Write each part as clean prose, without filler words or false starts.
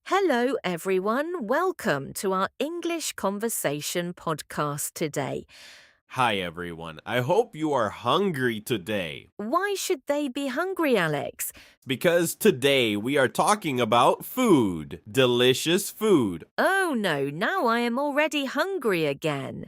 Hello, everyone. Welcome to our English Conversation podcast today. Hi, everyone. I hope you are hungry today Why should they be hungry, Alex? because today we are talking about food. Delicious food. Oh no, now I am already hungry again.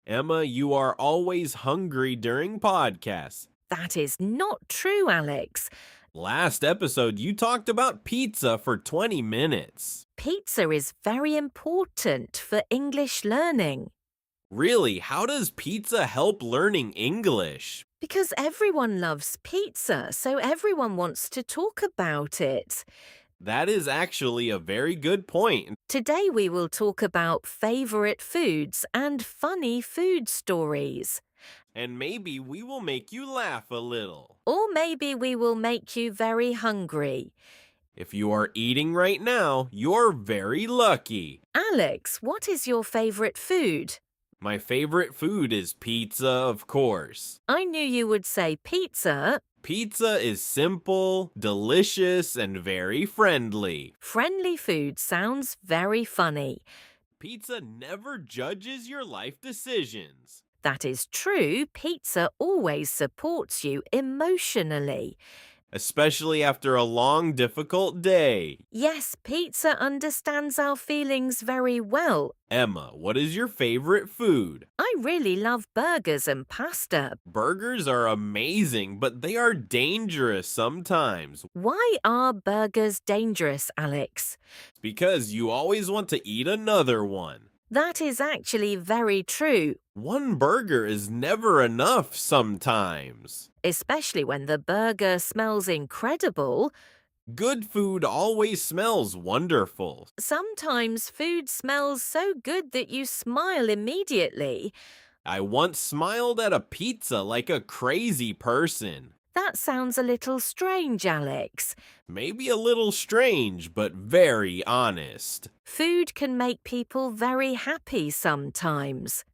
Emma, you are always hungry during podcasts. That is not true, Alex. Last episode, you talked about pizza for 20 minutes. Pizza is very important for English learning Really, how does pizza help learning English? because everyone loves pizza, so everyone wants to talk about it. That is actually a very good point. Today we will talk about favorite foods and funny food stories. And maybe we will make you laugh a little. Or maybe we will make you very hungry. If you are eating right now, you're very lucky. Alex, what is your favorite food? My favorite food is pizza, of course. I knew you would say pizza. Pizza is simple, delicious, and very friendly. Friendly food sounds very funny. Pizza never judges your life decisions. That is true, pizza always supports you emotionally. Especially after a long, difficult day. Yes, pizza understands our feelings very well. Emma, what is your favorite food? I really love burgers and pasta. Burgers are amazing, but they are dangerous sometimes Why are burgers dangerous, Alex? because you always want to eat another one. That is actually very true, One burger is never enough sometimes. especially when the burger smells incredible. Good food always smells wonderful. Sometimes food smells so good that you smile immediately. I once smiled at a pizza like a crazy person. That sounds a little strange, Alex. Maybe a little strange, but very honest. Food can make people very happy sometimes.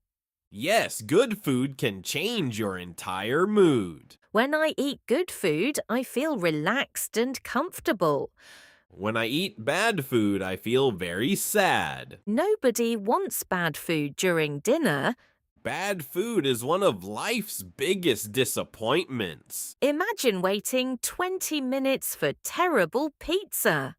Yes, good food can change your entire mood. When I eat good food, I feel relaxed and comfortable. When I eat bad food, I feel very sad. Nobody wants bad food during dinner. Bad food is one of life's biggest disappointments. Imagine waiting 20 minutes for terrible pizza.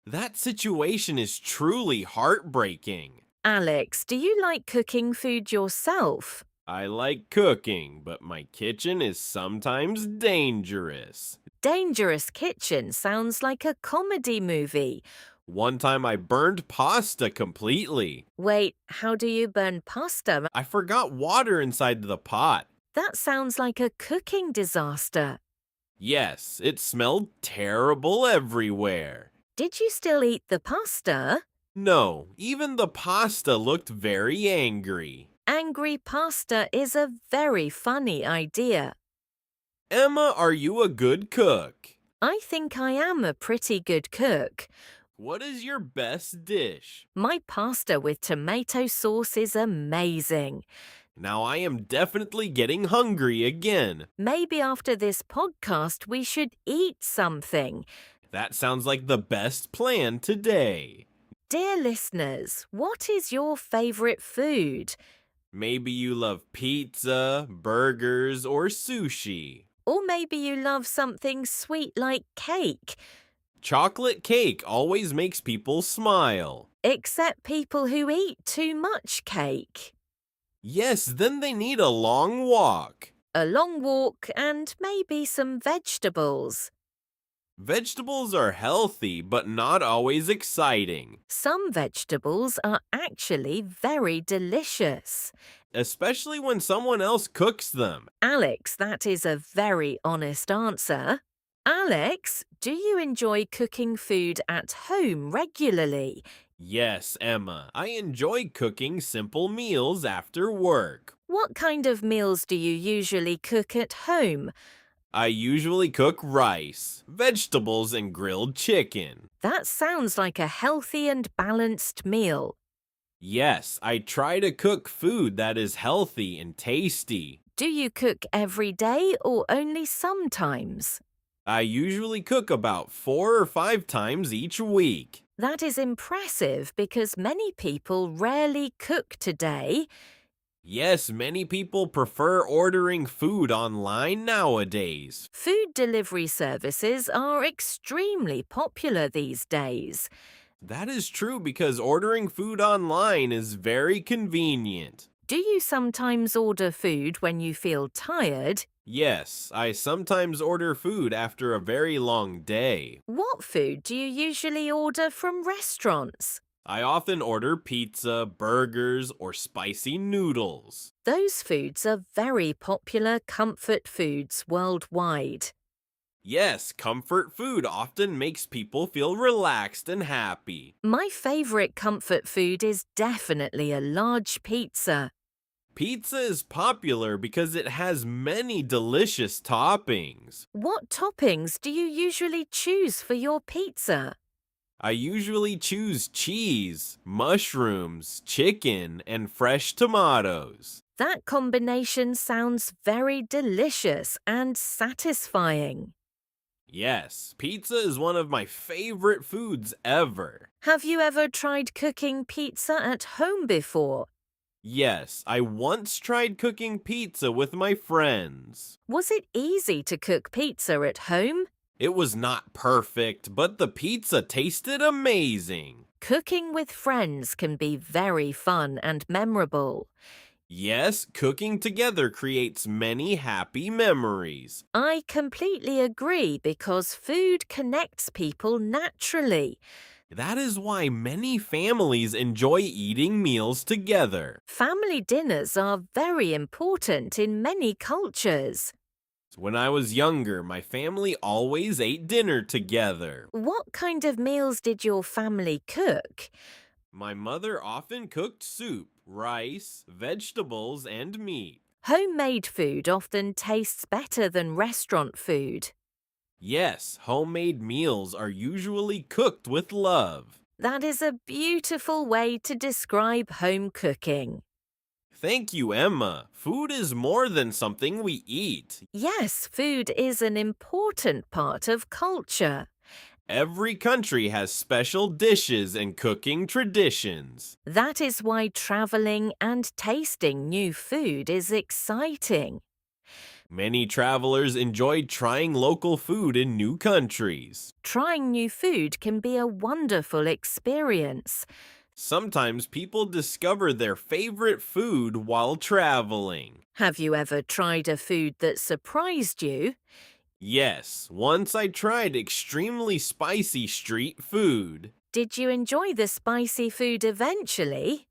That situation is truly heartbreaking. Alex, do you like cooking food yourself? I like cooking, but my kitchen is sometimes dangerous. Dangerous Kitchen sounds like a comedy movie. One time I burned pasta completely. Wait, how do you burn pasta? I forgot water inside the pot. That sounds like a cooking disaster. Yes, it smelled terrible everywhere. Did you still eat the pasta? No, even the pasta looked very angry. Angry pasta is a very funny idea. Emma, are you a good cook? I think I am a pretty good cook. What is your best dish? My pasta with tomato sauce is amazing. Now I am definitely getting hungry again. Maybe after this podcast we should eat something. That sounds like the best plan today. Dear listeners, what is your favorite food? Maybe you love pizza, burgers, or sushi. Or maybe you love something sweet like cake, Chocolate cake always makes people smile. except people who eat too much cake. Yes, then they need a long walk. A long walk and maybe some vegetables. Vegetables are healthy, but not always exciting, Some vegetables are actually very delicious. especially when someone else cooks them. Alex, that is a very honest answer. Alex, do you enjoy cooking food at home regularly? Yes, Emma, I enjoy cooking simple meals after work. What kind of meals do you usually cook at home? I usually cook rice, vegetables, and grilled chicken. That sounds like a healthy and balanced meal. Yes, I try to cook food that is healthy and tasty. Do you cook every day or only sometimes? I usually cook about 4 or 5 times each week. That is impressive because many people rarely cook today. Yes, many people prefer ordering food online nowadays. Food delivery services are extremely popular these days. That is true because ordering food online is very convenient. Do you sometimes order food when you feel tired? Yes, I sometimes order food after a very long day. What food do you usually order from restaurants? I often order pizza, burgers, or spicy noodles. Those foods are very popular comfort foods worldwide. Yes, comfort food often makes people feel relaxed and happy. My favorite comfort food is definitely a large pizza. Pizza is popular because it has many delicious toppings. What toppings do you usually choose for your pizza? I usually choose cheese, mushrooms, chicken, and fresh tomatoes. That combination sounds very delicious and satisfying. Yes, pizza is one of my favorite foods ever. Have you ever tried cooking pizza at home before? Yes, I once tried cooking pizza with my friends. Was it easy to cook pizza at home? It was not perfect, but the pizza tasted amazing. Cooking with friends can be very fun and memorable. Yes, cooking together creates many happy memories. I completely agree because food connects people naturally. That is why many families enjoy eating meals together. Family dinners are very important in many cultures. When I was younger, my family always ate dinner together. What kind of meals did your family cook? My mother often cooked soup, rice, vegetables, and meat. Homemade food often tastes better than restaurant food. Yes, homemade meals are usually cooked with love. That is a beautiful way to describe home cooking. Thank you, Emma. Food is more than something we eat. Yes, food is an important part of culture. Every country has special dishes and cooking traditions. That is why traveling and tasting new food is exciting. Many travelers enjoy trying local food in new countries. Trying new food can be a wonderful experience. Sometimes people discover their favorite food while traveling. Have you ever tried a food that surprised you? Yes, once I tried extremely spicy street food. Did you enjoy the spicy food eventually?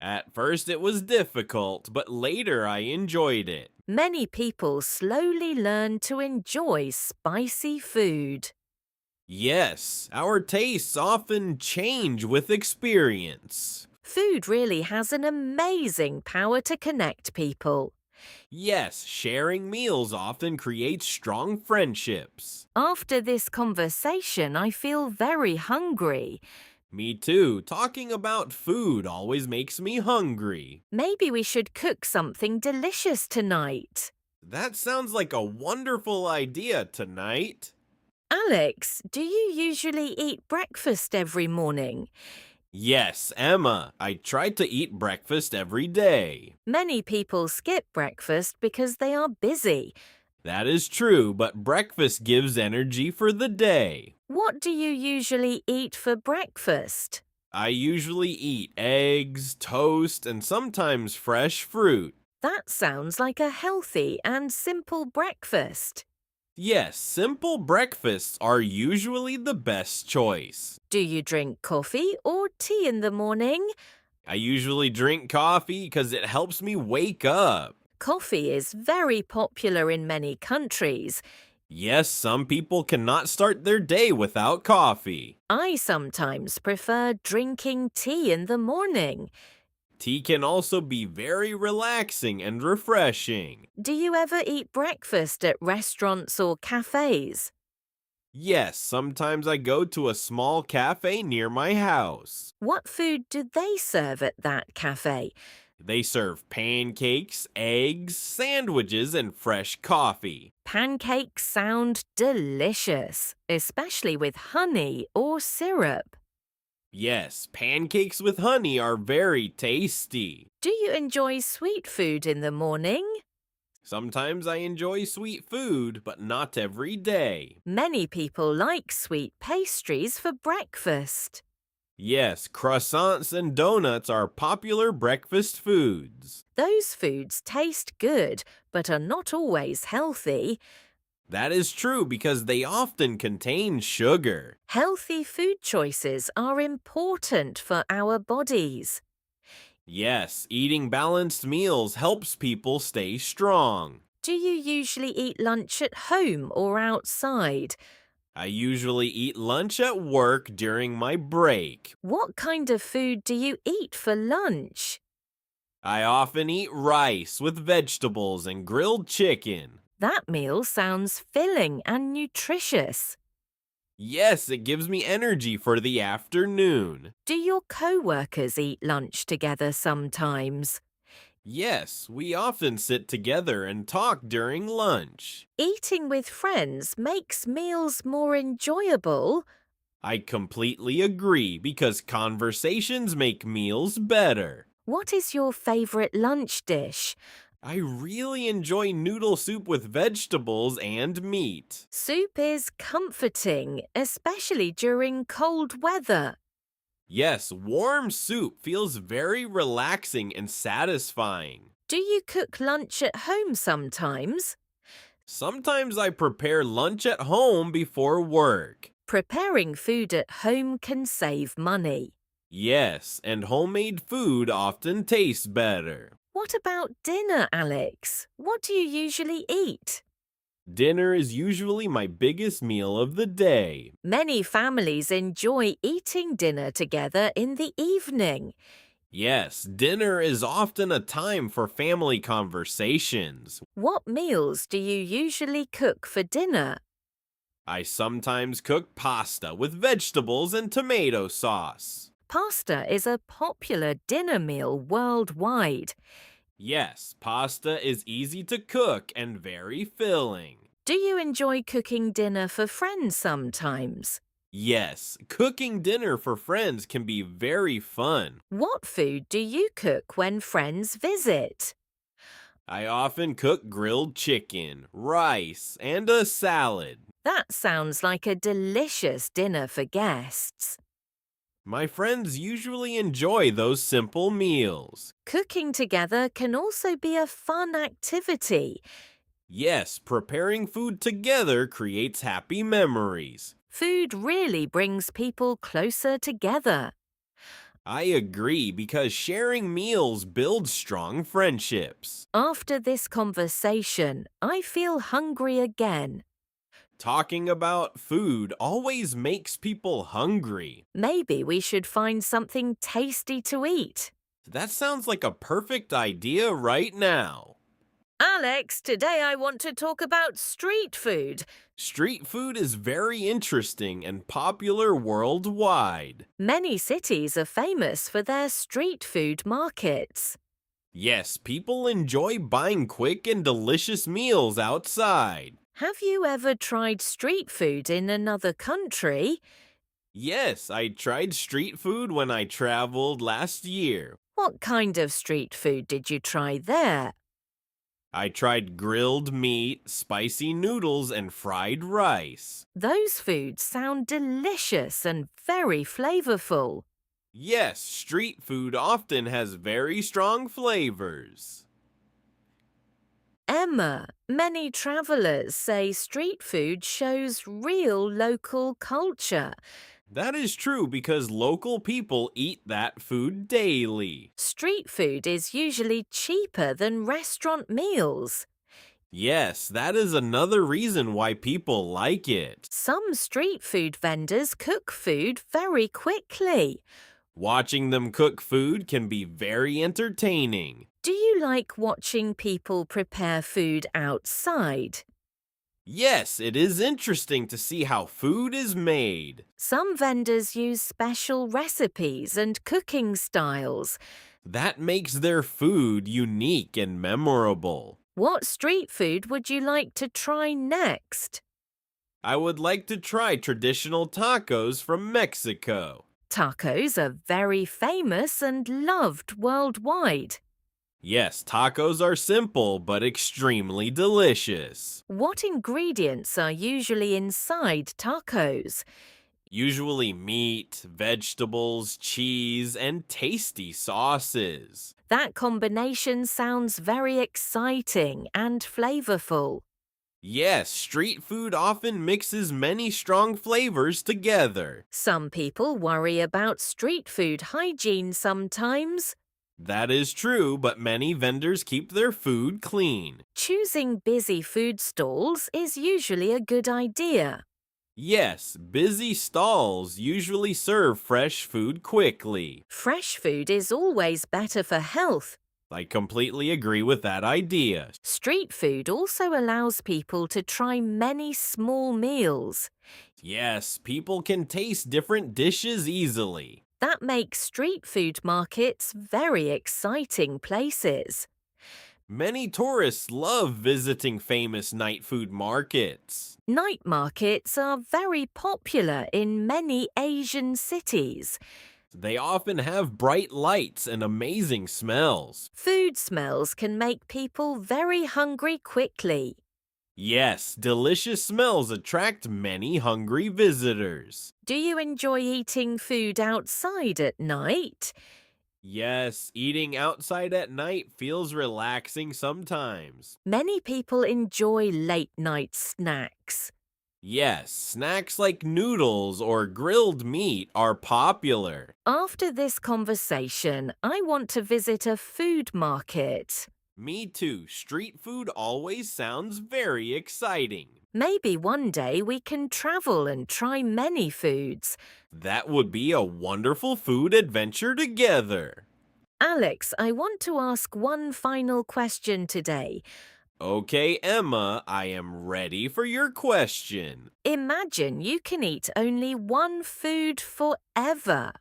At first it was difficult, but later I enjoyed it. Many people slowly learn to enjoy spicy food. Yes, our tastes often change with experience. Food really has an amazing power to connect people. Yes, sharing meals often creates strong friendships. After this conversation, I feel very hungry. Me too, talking about food always makes me hungry. Maybe we should cook something delicious tonight. That sounds like a wonderful idea tonight. Alex, do you usually eat breakfast every morning? Yes, Emma, I try to eat breakfast every day. Many people skip breakfast because they are busy. That is true, but breakfast gives energy for the day. What do you usually eat for breakfast? I usually eat eggs, toast, and sometimes fresh fruit. That sounds like a healthy and simple breakfast. Yes, simple breakfasts are usually the best choice. Do you drink coffee or tea in the morning? I usually drink coffee because it helps me wake up. Coffee is very popular in many countries. Yes, some people cannot start their day without coffee. I sometimes prefer drinking tea in the morning. Tea can also be very relaxing and refreshing. Do you ever eat breakfast at restaurants or cafes? Yes, sometimes I go to a small cafe near my house. What food do they serve at that cafe? They serve pancakes, eggs, sandwiches, and fresh coffee. Pancakes sound delicious, especially with honey or syrup. Yes, pancakes with honey are very tasty. Do you enjoy sweet food in the morning? Sometimes I enjoy sweet food, but not every day. Many people like sweet pastries for breakfast. Yes, croissants and donuts are popular breakfast foods. Those foods taste good, but are not always healthy. That is true because they often contain sugar. Healthy food choices are important for our bodies. Yes, eating balanced meals helps people stay strong. Do you usually eat lunch at home or outside? I usually eat lunch at work during my break. What kind of food do you eat for lunch? I often eat rice with vegetables and grilled chicken. That meal sounds filling and nutritious. Yes, it gives me energy for the afternoon. Do your co-workers eat lunch together sometimes? Yes, we often sit together and talk during lunch. Eating with friends makes meals more enjoyable. I completely agree because conversations make meals better. What is your favorite lunch dish? I really enjoy noodle soup with vegetables and meat. Soup is comforting, especially during cold weather. Yes, warm soup feels very relaxing and satisfying. Do you cook lunch at home sometimes? Sometimes I prepare lunch at home before work. Preparing food at home can save money. Yes, and homemade food often tastes better. What about dinner, Alex? What do you usually eat? Dinner is usually my biggest meal of the day. Many families enjoy eating dinner together in the evening. Yes, dinner is often a time for family conversations. What meals do you usually cook for dinner? I sometimes cook pasta with vegetables and tomato sauce. Pasta is a popular dinner meal worldwide. Yes, pasta is easy to cook and very filling. Do you enjoy cooking dinner for friends sometimes? Yes, cooking dinner for friends can be very fun. What food do you cook when friends visit? I often cook grilled chicken, rice, and a salad. That sounds like a delicious dinner for guests. My friends usually enjoy those simple meals. Cooking together can also be a fun activity. Yes, preparing food together creates happy memories. Food really brings people closer together. I agree because sharing meals builds strong friendships. After this conversation, I feel hungry again. Talking about food always makes people hungry. Maybe we should find something tasty to eat. That sounds like a perfect idea right now. Alex, today I want to talk about street food. Street food is very interesting and popular worldwide. Many cities are famous for their street food markets. Yes, people enjoy buying quick and delicious meals outside. Have you ever tried street food in another country? Yes, I tried street food when I traveled last year. What kind of street food did you try there? I tried grilled meat, spicy noodles, and fried rice. Those foods sound delicious and very flavorful. Yes, street food often has very strong flavors. Emma, many travelers say street food shows real local culture. That is true because local people eat that food daily. Street food is usually cheaper than restaurant meals. Yes, that is another reason why people like it. Some street food vendors cook food very quickly. Watching them cook food can be very entertaining. Do you like watching people prepare food outside? Yes, it is interesting to see how food is made. Some vendors use special recipes and cooking styles. That makes their food unique and memorable. What street food would you like to try next? I would like to try traditional tacos from Mexico. Tacos are very famous and loved worldwide. Yes, tacos are simple but extremely delicious. What ingredients are usually inside tacos? Usually meat, vegetables, cheese, and tasty sauces. That combination sounds very exciting and flavorful. Yes, street food often mixes many strong flavors together. Some people worry about street food hygiene sometimes. That is true, but many vendors keep their food clean. Choosing busy food stalls is usually a good idea. Yes, busy stalls usually serve fresh food quickly. Fresh food is always better for health. I completely agree with that idea. Street food also allows people to try many small meals. Yes, people can taste different dishes easily. That makes street food markets very exciting places. Many tourists love visiting famous night food markets. Night markets are very popular in many Asian cities. They often have bright lights and amazing smells. Food smells can make people very hungry quickly. Yes, delicious smells attract many hungry visitors. Do you enjoy eating food outside at night? Yes, eating outside at night feels relaxing sometimes. Many people enjoy late night snacks. Yes, snacks like noodles or grilled meat are popular. After this conversation, I want to visit a food market. Me too, street food always sounds very exciting. Maybe one day we can travel and try many foods. That would be a wonderful food adventure together. Alex, I want to ask one final question today. Okay, Emma, I am ready for your question. Imagine you can eat only one food forever.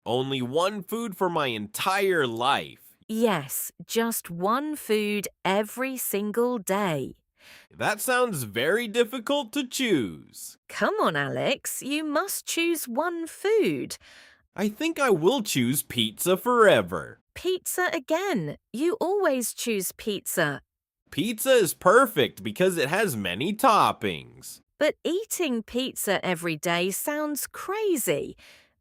Only one food for my entire life. Yes, just one food every single day. That sounds very difficult to choose. Come on, Alex, you must choose one food. I think I will choose pizza forever. Pizza again. You always choose pizza. Pizza is perfect because it has many toppings. But eating pizza every day sounds crazy.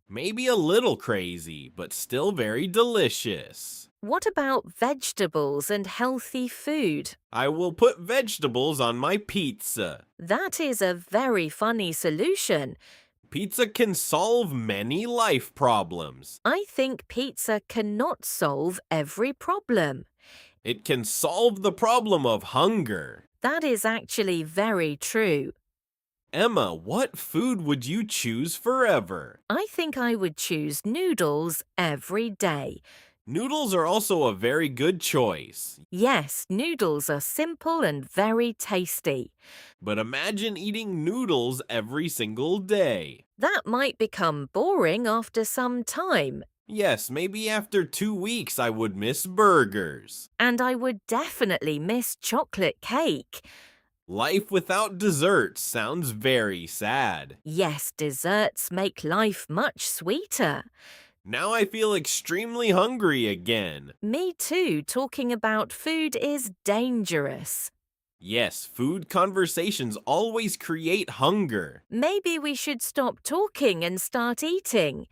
Maybe a little crazy, but still very delicious. What about vegetables and healthy food? I will put vegetables on my pizza. That is a very funny solution. Pizza can solve many life problems. I think pizza cannot solve every problem. It can solve the problem of hunger. That is actually very true. Emma, what food would you choose forever? I think I would choose noodles every day. Noodles are also a very good choice. Yes, noodles are simple and very tasty. But imagine eating noodles every single day. That might become boring after some time. Yes, maybe after 2 weeks I would miss burgers. And I would definitely miss chocolate cake. Life without desserts sounds very sad. Yes, desserts make life much sweeter. Now I feel extremely hungry again. Me too, talking about food is dangerous. Yes, food conversations always create hunger. Maybe we should stop talking and start eating.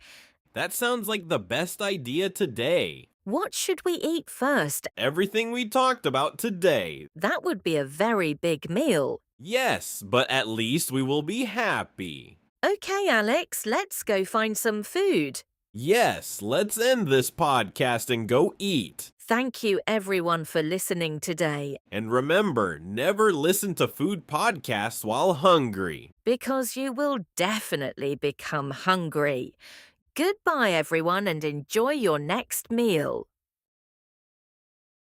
That sounds like the best idea today. What should we eat first? Everything we talked about today. That would be a very big meal. Yes, but at least we will be happy. Okay, Alex, let's go find some food. Yes, let's end this podcast and go eat. Thank you, everyone, for listening today. And remember, never listen to food podcasts while hungry. Because you will definitely become hungry. Goodbye, everyone, and enjoy your next meal.